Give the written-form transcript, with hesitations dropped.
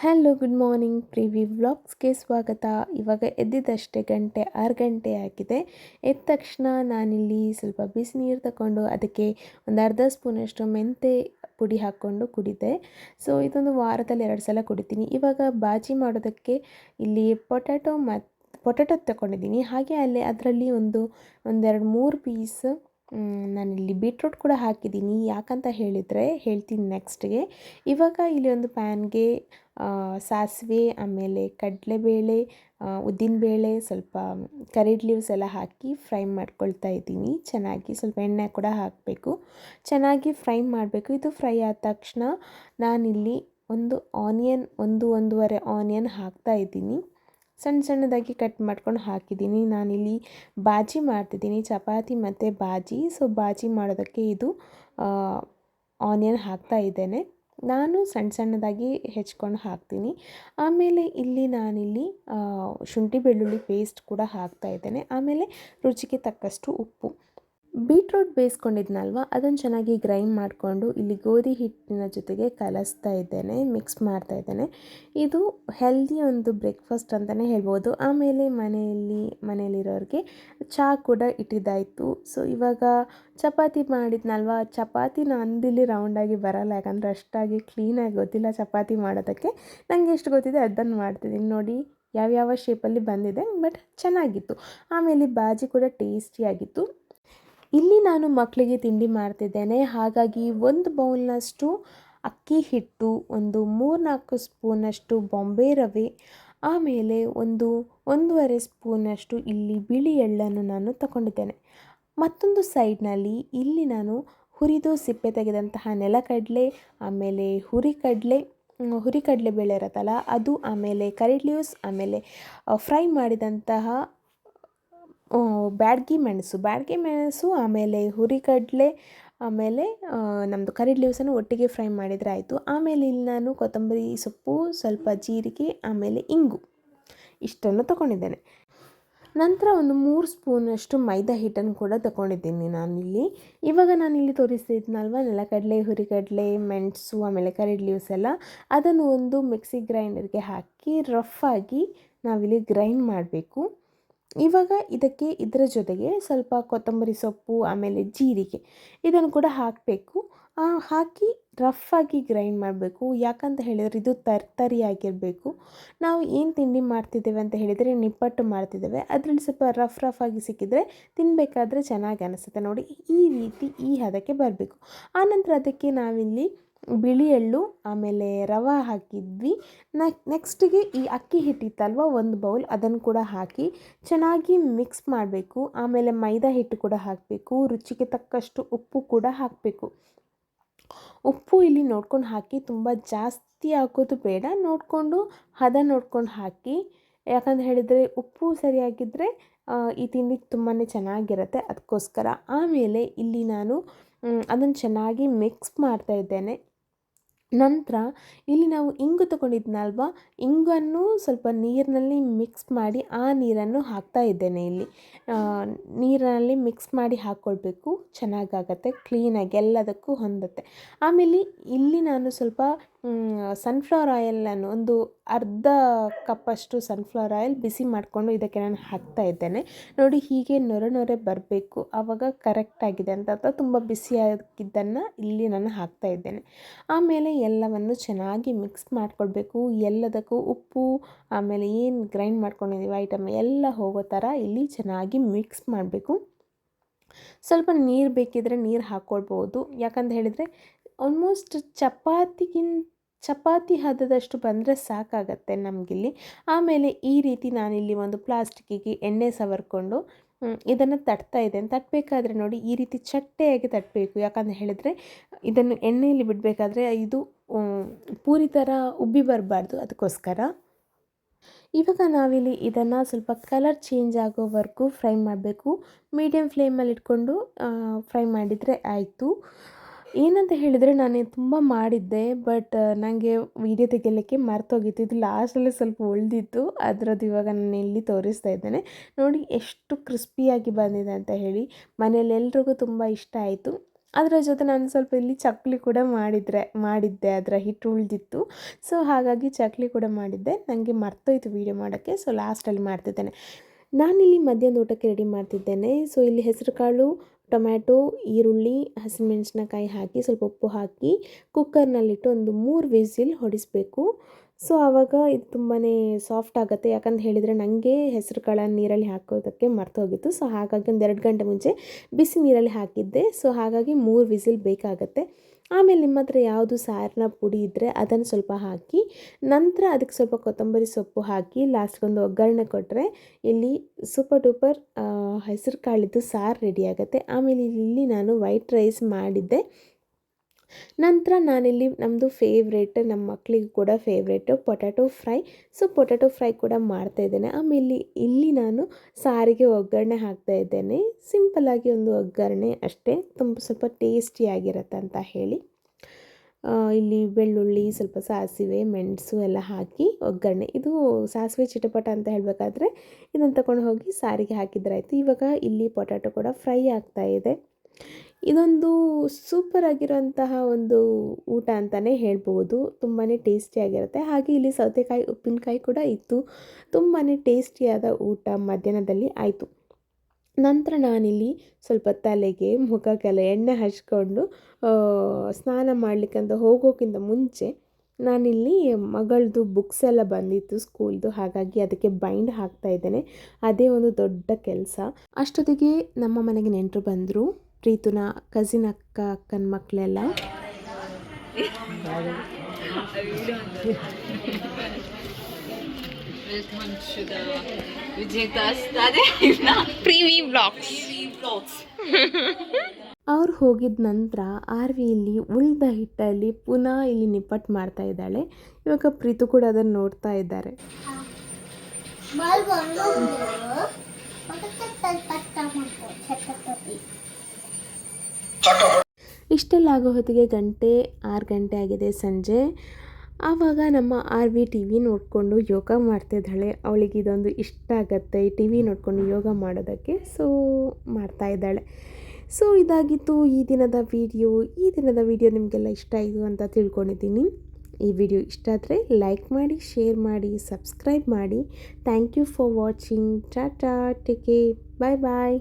Hello good morning privy ವ್ಲಾಗ್ಸ್ಗೆ ಸ್ವಾಗತ. ಇವಾಗ ಎದ್ದಿದ್ದಷ್ಟೇ 6 ಗಂಟೆ ಆಗಿದೆ. ಎದ್ದ ತಕ್ಷಣ ನಾನಿಲ್ಲಿ ಸ್ವಲ್ಪ ಬಿಸಿ ನೀರು ತಗೊಂಡು ಅದಕ್ಕೆ ಒಂದು ಅರ್ಧ ಸ್ಪೂನಷ್ಟು ಮೆಂತೆ ಪುಡಿ ಹಾಕ್ಕೊಂಡು ಕುಡಿದೆ. ಸೊ ಇದೊಂದು ವಾರದಲ್ಲಿ 2 ಸಲ ಕುಡಿತೀನಿ. ಇವಾಗ ಬಾಜಿ ಮಾಡೋದಕ್ಕೆ ಇಲ್ಲಿ ಪೊಟ್ಯಾಟೊ ತಗೊಂಡಿದ್ದೀನಿ. ಹಾಗೆ ಅದರಲ್ಲಿ ಒಂದೆರಡು 3 ಪೀಸ್ ನಾನಿಲ್ಲಿ ಬೀಟ್ರೂಟ್ ಕೂಡ ಹಾಕಿದ್ದೀನಿ. ಯಾಕಂತ ಹೇಳಿದರೆ ಹೇಳ್ತೀನಿ ನೆಕ್ಸ್ಟ್ಗೆ. ಇವಾಗ ಇಲ್ಲಿ ಒಂದು ಪ್ಯಾನ್ಗೆ ಸಾಸಿವೆ, ಆಮೇಲೆ ಕಡಲೆಬೇಳೆ, ಉದ್ದಿನಬೇಳೆ, ಸ್ವಲ್ಪ ಕರಿಡ್ ಲೀವ್ಸ್ ಎಲ್ಲ ಹಾಕಿ ಫ್ರೈ ಮಾಡ್ಕೊಳ್ತಾ ಇದ್ದೀನಿ. ಚೆನ್ನಾಗಿ ಸ್ವಲ್ಪ ಎಣ್ಣೆ ಕೂಡ ಹಾಕಬೇಕು, ಚೆನ್ನಾಗಿ ಫ್ರೈ ಮಾಡಬೇಕು. ಇದು ಫ್ರೈ ಆದ ತಕ್ಷಣ ನಾನಿಲ್ಲಿ ಒಂದೂವರೆ ಆನಿಯನ್ ಹಾಕ್ತಾ ಇದ್ದೀನಿ. ಸಣ್ಣದಾಗಿ ಕಟ್ ಮಾಡ್ಕೊಂಡು ಹಾಕಿದ್ದೀನಿ. ನಾನಿಲ್ಲಿ ಬಾಜಿ ಮಾಡ್ತಿದ್ದೀನಿ, ಚಪಾತಿ ಮತ್ತು ಬಾಜಿ. ಸೊ ಬಾಜಿ ಮಾಡೋದಕ್ಕೆ ಇದು ಆನಿಯನ್ ಹಾಕ್ತಾ ಇದ್ದೇನೆ. ನಾನು ಸಣ್ಣದಾಗಿ ಹೆಚ್ಕೊಂಡು ಹಾಕ್ತೀನಿ. ಆಮೇಲೆ ನಾನಿಲ್ಲಿ ಶುಂಠಿ ಬೆಳ್ಳುಳ್ಳಿ ಪೇಸ್ಟ್ ಕೂಡ ಹಾಕ್ತಾ ಇದ್ದೇನೆ. ಆಮೇಲೆ ರುಚಿಗೆ ತಕ್ಕಷ್ಟು ಉಪ್ಪು. ಬೀಟ್ರೂಟ್ ಬೇಯಿಸ್ಕೊಂಡಿದ್ನಲ್ವ, ಅದನ್ನು ಚೆನ್ನಾಗಿ ಗ್ರೈಂಡ್ ಮಾಡಿಕೊಂಡು ಇಲ್ಲಿ ಗೋಧಿ ಹಿಟ್ಟಿನ ಜೊತೆಗೆ ಕಲಿಸ್ತಾ ಇದ್ದೇನೆ, ಮಿಕ್ಸ್ ಮಾಡ್ತಾ ಇದ್ದೇನೆ. ಇದು ಹೆಲ್ದಿ ಒಂದು ಬ್ರೇಕ್ಫಾಸ್ಟ್ ಅಂತಲೇ ಹೇಳ್ಬೋದು. ಆಮೇಲೆ ಮನೆಯಲ್ಲಿರೋರಿಗೆ ಚಹಾ ಕೂಡ ಇಟ್ಟಿದ್ದಾಯಿತು. ಸೊ ಇವಾಗ ಚಪಾತಿ ಮಾಡಿದ್ನಲ್ವ, ಚಪಾತಿ ನಂದಿಲ್ಲಿ ರೌಂಡಾಗಿ ಬರಲ್ಲ, ಯಾಕಂದರೆ ಅಷ್ಟಾಗಿ ಕ್ಲೀನಾಗಿ ಗೊತ್ತಿಲ್ಲ ಚಪಾತಿ ಮಾಡೋದಕ್ಕೆ. ನನಗೆ ಎಷ್ಟು ಗೊತ್ತಿದೆ ಅದನ್ನು ಮಾಡ್ತಿದ್ದೀನಿ. ನೋಡಿ ಯಾವ ಶೇಪಲ್ಲಿ ಬಂದಿದೆ, ಬಟ್ ಚೆನ್ನಾಗಿತ್ತು. ಆಮೇಲೆ ಬಾಜಿ ಕೂಡ ಟೇಸ್ಟಿಯಾಗಿತ್ತು. ಇಲ್ಲಿ ನಾನು ಮಕ್ಕಳಿಗೆ ತಿಂಡಿ ಮಾಡ್ತಿದ್ದೇನೆ. ಹಾಗಾಗಿ ಒಂದು ಬೌಲ್ನಷ್ಟು ಅಕ್ಕಿ ಹಿಟ್ಟು, ಒಂದು 3-4 ಸ್ಪೂನಷ್ಟು ಬಾಂಬೆ ರವೆ, ಆಮೇಲೆ ಒಂದೂವರೆ ಸ್ಪೂನಷ್ಟು ಇಲ್ಲಿ ಬಿಳಿ ಎಳ್ಳನ್ನು ನಾನು ತಗೊಂಡಿದ್ದೇನೆ. ಮತ್ತೊಂದು ಸೈಡ್ನಲ್ಲಿ ಇಲ್ಲಿ ನಾನು ಹುರಿದು ಸಿಪ್ಪೆ ತೆಗೆದಂತಹ ನೆಲಕಡಲೆ, ಆಮೇಲೆ ಹುರಿಕಡಲೆ ಬೇಳೆ ಇರುತ್ತಲ್ಲ ಅದು, ಆಮೇಲೆ ಕರಿಡ್ ಲೀವ್ಸ್, ಆಮೇಲೆ ಫ್ರೈ ಮಾಡಿದಂತಹ ಬ್ಯಾಡಗಿ ಮೆಣಸು, ಆಮೇಲೆ ಹುರಿಕಡಲೆ, ಆಮೇಲೆ ನಮ್ಮದು ಕರಿಡ್ ಲೀವ್ಸನ್ನು ಒಟ್ಟಿಗೆ ಫ್ರೈ ಮಾಡಿದರೆ ಆಯಿತು. ಆಮೇಲೆ ಇಲ್ಲಿ ನಾನು ಕೊತ್ತಂಬರಿ ಸೊಪ್ಪು, ಸ್ವಲ್ಪ ಜೀರಿಗೆ, ಆಮೇಲೆ ಇಂಗು ಇಷ್ಟನ್ನು ತಗೊಂಡಿದ್ದೇನೆ. ನಂತರ ಒಂದು 3 ಸ್ಪೂನಷ್ಟು ಮೈದಾ ಹಿಟ್ಟನ್ನು ಕೂಡ ತಗೊಂಡಿದ್ದೀನಿ ನಾನಿಲ್ಲಿ. ಇವಾಗ ನಾನಿಲ್ಲಿ ತೋರಿಸ್ತಿದ್ನಲ್ವ, ನೆಲಕಡಲೆ, ಹುರಿಕಡಲೆ, ಮೆಣಸು, ಆಮೇಲೆ ಕರಿಡ್ ಲೀವ್ಸ್ ಎಲ್ಲ, ಅದನ್ನು ಒಂದು ಮಿಕ್ಸಿ ಗ್ರೈಂಡರ್ಗೆ ಹಾಕಿ ರಫಾಗಿ ನಾವಿಲ್ಲಿ ಗ್ರೈಂಡ್ ಮಾಡಬೇಕು. ಇವಾಗ ಇದರ ಜೊತೆಗೆ ಸ್ವಲ್ಪ ಕೊತ್ತಂಬರಿ ಸೊಪ್ಪು, ಆಮೇಲೆ ಜೀರಿಗೆ ಇದನ್ನು ಕೂಡ ಹಾಕಬೇಕು. ಹಾಕಿ ರಫಾಗಿ ಗ್ರೈಂಡ್ ಮಾಡಬೇಕು. ಯಾಕಂತ ಹೇಳಿದರೆ ಇದು ತರಿಯಾಗಿರಬೇಕು. ನಾವು ಏನು ತಿಂಡಿ ಮಾಡ್ತಿದ್ದೇವೆ ಅಂತ ಹೇಳಿದರೆ ನಿಪ್ಪಟ್ಟು ಮಾಡ್ತಿದ್ದೇವೆ, ಅದರಲ್ಲಿ ಸ್ವಲ್ಪ ರಫಾಗಿ ಸಿಕ್ಕಿದರೆ ತಿನ್ನಬೇಕಾದ್ರೆ ಚೆನ್ನಾಗಿ ಅನಿಸುತ್ತೆ. ನೋಡಿ ಈ ರೀತಿ ಈ ಹದಕ್ಕೆ ಬರಬೇಕು. ಆನಂತರ ಅದಕ್ಕೆ ನಾವಿಲ್ಲಿ ಬಿಳಿ ಎಳ್ಳು, ಆಮೇಲೆ ರವೆ ಹಾಕಿದ್ವಿ. ನೆಕ್ಸ್ಟಿಗೆ ಈ ಅಕ್ಕಿ ಹಿಟ್ಟಿತ್ತಲ್ವ, ಒಂದು ಬೌಲ್ ಅದನ್ನು ಕೂಡ ಹಾಕಿ ಚೆನ್ನಾಗಿ ಮಿಕ್ಸ್ ಮಾಡಬೇಕು. ಆಮೇಲೆ ಮೈದಾ ಹಿಟ್ಟು ಕೂಡ ಹಾಕಬೇಕು. ರುಚಿಗೆ ತಕ್ಕಷ್ಟು ಉಪ್ಪು ಕೂಡ ಹಾಕಬೇಕು. ಉಪ್ಪು ಇಲ್ಲಿ ನೋಡ್ಕೊಂಡು ಹಾಕಿ, ತುಂಬ ಜಾಸ್ತಿ ಹಾಕೋದು ಬೇಡ, ಹದ ನೋಡ್ಕೊಂಡು ಹಾಕಿ. ಯಾಕಂತ ಹೇಳಿದರೆ ಉಪ್ಪು ಸರಿಯಾಗಿದ್ದರೆ ಈ ತಿಂಡಿ ತುಂಬಾ ಚೆನ್ನಾಗಿರುತ್ತೆ, ಅದಕ್ಕೋಸ್ಕರ. ಆಮೇಲೆ ಇಲ್ಲಿ ನಾನು ಅದನ್ನು ಚೆನ್ನಾಗಿ ಮಿಕ್ಸ್ ಮಾಡ್ತಾ ಇದ್ದೇನೆ. ನಂತರ ಇಲ್ಲಿ ನಾವು ಇಂಗು ತಗೊಂಡಿದ್ನಲ್ವ, ಇಂಗನ್ನು ಸ್ವಲ್ಪ ನೀರಿನಲ್ಲಿ ಮಿಕ್ಸ್ ಮಾಡಿ ಆ ನೀರನ್ನು ಹಾಕ್ತಾ ಇದ್ದೇನೆ. ಇಲ್ಲಿ ನೀರಿನಲ್ಲಿ ಮಿಕ್ಸ್ ಮಾಡಿ ಹಾಕ್ಕೊಳ್ಬೇಕು, ಚೆನ್ನಾಗಾಗತ್ತೆ, ಕ್ಲೀನಾಗಿ ಎಲ್ಲದಕ್ಕೂ ಹೊಂದುತ್ತೆ. ಆಮೇಲೆ ಇಲ್ಲಿ ನಾನು ಸ್ವಲ್ಪ ಸನ್ಫ್ಲವರ್ ಆಯಿಲನ್ನು ಒಂದು ಅರ್ಧ ಕಪ್ಪಷ್ಟು ಸನ್ಫ್ಲವರ್ ಆಯಿಲ್ ಬಿಸಿ ಮಾಡಿಕೊಂಡು ಇದಕ್ಕೆ ನಾನು ಹಾಕ್ತಾ ಇದ್ದೇನೆ. ನೋಡಿ ಹೀಗೆ ನೊರೆ ಬರಬೇಕು, ಆವಾಗ ಕರೆಕ್ಟಾಗಿದೆ ಅಂತ ಅರ್ಥ. ತುಂಬ ಬಿಸಿಯಾಗಿದ್ದನ್ನು ಇಲ್ಲಿ ನಾನು ಹಾಕ್ತಾ ಇದ್ದೇನೆ. ಆಮೇಲೆ ಎಲ್ಲವನ್ನು ಚೆನ್ನಾಗಿ ಮಿಕ್ಸ್ ಮಾಡಿಕೊಳ್ಬೇಕು. ಎಲ್ಲದಕ್ಕೂ ಉಪ್ಪು, ಆಮೇಲೆ ಏನು ಗ್ರೈಂಡ್ ಮಾಡ್ಕೊಂಡಿದ್ದೀವಿ ಐಟಮ್ ಎಲ್ಲ ಹೋಗೋ ಥರ ಇಲ್ಲಿ ಚೆನ್ನಾಗಿ ಮಿಕ್ಸ್ ಮಾಡಬೇಕು. ಸ್ವಲ್ಪ ನೀರು ಬೇಕಿದ್ದರೆ ನೀರು ಹಾಕ್ಕೊಳ್ಬೋದು. ಯಾಕಂತ ಹೇಳಿದರೆ ಆಲ್ಮೋಸ್ಟ್ ಚಪಾತಿ ಹದದಷ್ಟು ಬಂದರೆ ಸಾಕಾಗತ್ತೆ ನಮಗಿಲ್ಲಿ. ಆಮೇಲೆ ಈ ರೀತಿ ನಾನಿಲ್ಲಿ ಒಂದು ಪ್ಲಾಸ್ಟಿಕ್ಕಿಗೆ ಎಣ್ಣೆ ಸವರ್ಕೊಂಡು ಇದನ್ನು ತಟ್ತಾ ಇದ್ದೇನೆ. ತಟ್ಟಬೇಕಾದ್ರೆ ನೋಡಿ ಈ ರೀತಿ ಚಟ್ಟೆಯಾಗಿ ತಟ್ಟಬೇಕು. ಯಾಕಂತ ಹೇಳಿದರೆ ಇದನ್ನು ಎಣ್ಣೆಯಲ್ಲಿ ಬಿಡಬೇಕಾದ್ರೆ ಇದು ಪೂರಿ ಥರ ಉಬ್ಬಿ ಬರಬಾರ್ದು, ಅದಕ್ಕೋಸ್ಕರ. ಇವಾಗ ನಾವಿಲ್ಲಿ ಇದನ್ನು ಸ್ವಲ್ಪ ಕಲರ್ ಚೇಂಜ್ ಆಗೋವರೆಗೂ ಫ್ರೈ ಮಾಡಬೇಕು. ಮೀಡಿಯಮ್ ಫ್ಲೇಮಲ್ಲಿ ಇಟ್ಕೊಂಡು ಫ್ರೈ ಮಾಡಿದರೆ ಆಯಿತು. ಏನಂತ ಹೇಳಿದರೆ ನಾನು ತುಂಬ ಮಾಡಿದ್ದೆ, ಬಟ್ ನನಗೆ ವೀಡಿಯೋ ತೆಗಿಲಿಕ್ಕೆ ಮರ್ತೋಗಿತ್ತು. ಇದು ಲಾಸ್ಟಲ್ಲಿ ಸ್ವಲ್ಪ ಉಳಿದಿತ್ತು, ಅದರದ್ದು ಇವಾಗ ನಾನು ಇಲ್ಲಿ ತೋರಿಸ್ತಾ ಇದ್ದೇನೆ. ನೋಡಿ ಎಷ್ಟು ಕ್ರಿಸ್ಪಿಯಾಗಿ ಬಂದಿದೆ ಅಂತ ಹೇಳಿ. ಮನೆಯಲ್ಲಿ ಎಲ್ರಿಗೂ ತುಂಬ ಇಷ್ಟ ಆಯಿತು. ಅದರ ಜೊತೆ ನಾನು ಸ್ವಲ್ಪ ಇಲ್ಲಿ ಚಕ್ಕುಲಿ ಕೂಡ ಮಾಡಿದ್ದೆ, ಅದರ ಹಿಟ್ಟು ಉಳಿದಿತ್ತು. ಸೊ ಹಾಗಾಗಿ ಚಕ್ಕುಲಿ ಕೂಡ ಮಾಡಿದ್ದೆ. ನನಗೆ ಮರ್ತೋಯ್ತು ವೀಡಿಯೋ ಮಾಡೋಕ್ಕೆ, ಸೊ ಲಾಸ್ಟಲ್ಲಿ ಮಾಡ್ತಿದ್ದೇನೆ. ನಾನಿಲ್ಲಿ ಮಧ್ಯಾಹ್ನದ ಊಟಕ್ಕೆ ರೆಡಿ ಮಾಡ್ತಿದ್ದೇನೆ. ಸೊ ಇಲ್ಲಿ ಹೆಸರುಕಾಳು, ಟೊಮ್ಯಾಟೊ, ಈರುಳ್ಳಿ, ಹಸಿಮೆಣಸಿನಕಾಯಿ ಹಾಕಿ ಸ್ವಲ್ಪ ಉಪ್ಪು ಹಾಕಿ ಕುಕ್ಕರ್ನಲ್ಲಿಟ್ಟು ಒಂದು 3 ವಿಸಿಲ್ ಹೊಡಿಸಬೇಕು. ಸೊ ಆವಾಗ ಇದು ತುಂಬಾ ಸಾಫ್ಟ್ ಆಗುತ್ತೆ. ಯಾಕಂತ ಹೇಳಿದರೆ ನನಗೆ ಹೆಸರು ಕಾಳನ್ನು ನೀರಲ್ಲಿ ಹಾಕೋದಕ್ಕೆ ಮರ್ತೋಗಿತ್ತು. ಸೊ ಹಾಗಾಗಿ ಒಂದು 2 ಗಂಟೆ ಮುಂಚೆ ಬಿಸಿ ನೀರಲ್ಲಿ ಹಾಕಿದ್ದೆ. ಸೊ ಹಾಗಾಗಿ 3 ವಿಸಿಲ್ ಬೇಕಾಗುತ್ತೆ. ಆಮೇಲೆ ನಿಮ್ಮ ಹತ್ರ ಯಾವುದು ಸಾರಿನ ಪುಡಿ ಇದ್ದರೆ ಅದನ್ನು ಸ್ವಲ್ಪ ಹಾಕಿ, ನಂತರ ಅದಕ್ಕೆ ಸ್ವಲ್ಪ ಕೊತ್ತಂಬರಿ ಸೊಪ್ಪು ಹಾಕಿ ಲಾಸ್ಟ್ಗೊಂದು ಒಗ್ಗರಣೆ ಕೊಟ್ಟರೆ ಇಲ್ಲಿ ಸೂಪರ್ ಡೂಪರ್ ಹೆಸರು ಕಾಳಿದ್ದು ಸಾರು ರೆಡಿ ಆಗುತ್ತೆ. ಆಮೇಲೆ ಇಲ್ಲಿ ನಾನು ವೈಟ್ ರೈಸ್ ಮಾಡಿದ್ದೆ. ನಂತರ ನಾನಿಲ್ಲಿ ನಮ್ಮದು ಫೇವ್ರೇಟ್, ನಮ್ಮ ಮಕ್ಕಳಿಗೂ ಕೂಡ favourite potato fry. So potato fry ಕೂಡ ಮಾಡ್ತಾಯಿದ್ದೇನೆ. ಆಮೇಲೆ ಇಲ್ಲಿ ನಾನು ಸಾರಿಗೆ ಒಗ್ಗರಣೆ ಹಾಕ್ತಾಯಿದ್ದೇನೆ. ಸಿಂಪಲ್ಲಾಗಿ ಒಂದು ಒಗ್ಗರಣೆ ಅಷ್ಟೇ, ಸ್ವಲ್ಪ ಟೇಸ್ಟಿಯಾಗಿರುತ್ತೆ ಅಂತ ಹೇಳಿ. ಇಲ್ಲಿ ಬೆಳ್ಳುಳ್ಳಿ, ಸ್ವಲ್ಪ ಸಾಸಿವೆ, ಮೆಣಸು ಎಲ್ಲ ಹಾಕಿ ಒಗ್ಗರಣೆ. ಇದು ಸಾಸಿವೆ ಚಿಟಪಟ ಅಂತ ಹೇಳಬೇಕಾದ್ರೆ ಇದನ್ನು ತಗೊಂಡು ಹೋಗಿ ಸಾರಿಗೆ ಹಾಕಿದ್ರಾಯ್ತು. ಇವಾಗ ಇಲ್ಲಿ ಪೊಟ್ಯಾಟೊ ಕೂಡ ಫ್ರೈ ಆಗ್ತಾಯಿದೆ. ಇದೊಂದು ಸೂಪರ್ ಆಗಿರೋಂತಹ ಒಂದು ಊಟ ಅಂತಲೇ ಹೇಳ್ಬೋದು. ತುಂಬಾ ಟೇಸ್ಟಿಯಾಗಿರುತ್ತೆ. ಹಾಗೆ ಇಲ್ಲಿ ಸೌತೆಕಾಯಿ ಉಪ್ಪಿನಕಾಯಿ ಕೂಡ ಇತ್ತು. ತುಂಬಾ ಟೇಸ್ಟಿಯಾದ ಊಟ ಮಧ್ಯಾಹ್ನದಲ್ಲಿ ಆಯಿತು. ನಂತರ ನಾನಿಲ್ಲಿ ಸ್ವಲ್ಪ ತಲೆಗೆ ಮುಖಕ್ಕೆಲ್ಲ ಎಣ್ಣೆ ಹಚ್ಕೊಂಡು ಸ್ನಾನ ಮಾಡಲಿಕ್ಕಂತ ಹೋಗೋಕ್ಕಿಂತ ಮುಂಚೆ ನಾನಿಲ್ಲಿ ಮಗಳದ್ದು ಬುಕ್ಸ್ ಎಲ್ಲ ಬಂದಿತ್ತು ಸ್ಕೂಲ್ದು, ಹಾಗಾಗಿ ಅದಕ್ಕೆ ಬೈಂಡ್ ಹಾಕ್ತಾ ಇದ್ದೇನೆ. ಅದೇ ಒಂದು ದೊಡ್ಡ ಕೆಲಸ. ಅಷ್ಟೊತ್ತಿಗೆ ನಮ್ಮ ಮನೆಗೆ ನೆಂಟರು ಬಂದರು. ಪ್ರೀತುನ ಕಸಿನ್ ಅಕ್ಕನ ಮಕ್ಕಳೆಲ್ಲ. ಅವ್ರು ಹೋಗಿದ ನಂತರ ಆರ್ವಿಯಲ್ಲಿ ಉಳಿದ ಹಿಟ್ಟಲ್ಲಿ ಪುನಃ ಇಲ್ಲಿ ನಿಪ್ಪಟ್ಟು ಮಾಡ್ತಾ ಇದ್ದಾಳೆ. ಇವಾಗ ಪ್ರೀತು ಕೂಡ ಅದನ್ನು ನೋಡ್ತಾ ಇದ್ದಾರೆ. ಇಷ್ಟೆಲ್ಲ ಆಗೋ ಹೊತ್ತಿಗೆ 6 ಗಂಟೆ ಆಗಿದೆ ಸಂಜೆ. ಆವಾಗ ನಮ್ಮ ಆರ್ವಿ ಟಿ ವಿ ನೋಡಿಕೊಂಡು ಯೋಗ ಮಾಡ್ತಿದ್ದಾಳೆ. ಅವಳಿಗೆ ಇದೊಂದು ಇಷ್ಟ ಆಗುತ್ತೆ, ಈ ಟಿ ವಿ ನೋಡಿಕೊಂಡು ಯೋಗ ಮಾಡೋದಕ್ಕೆ. ಸೊ ಮಾಡ್ತಾ ಇದ್ದಾಳೆ. ಸೊ ಇದಾಗಿತ್ತು ಈ ದಿನದ ವಿಡಿಯೋ. ನಿಮಗೆಲ್ಲ ಇಷ್ಟ ಆಯಿತು ಅಂತ ತಿಳ್ಕೊಂಡಿದ್ದೀನಿ. ಈ ವಿಡಿಯೋ ಇಷ್ಟ ಆದರೆ ಲೈಕ್ ಮಾಡಿ, ಶೇರ್ ಮಾಡಿ, ಸಬ್ಸ್ಕ್ರೈಬ್ ಮಾಡಿ. Thank you for watching. Tata, take care, bye bye.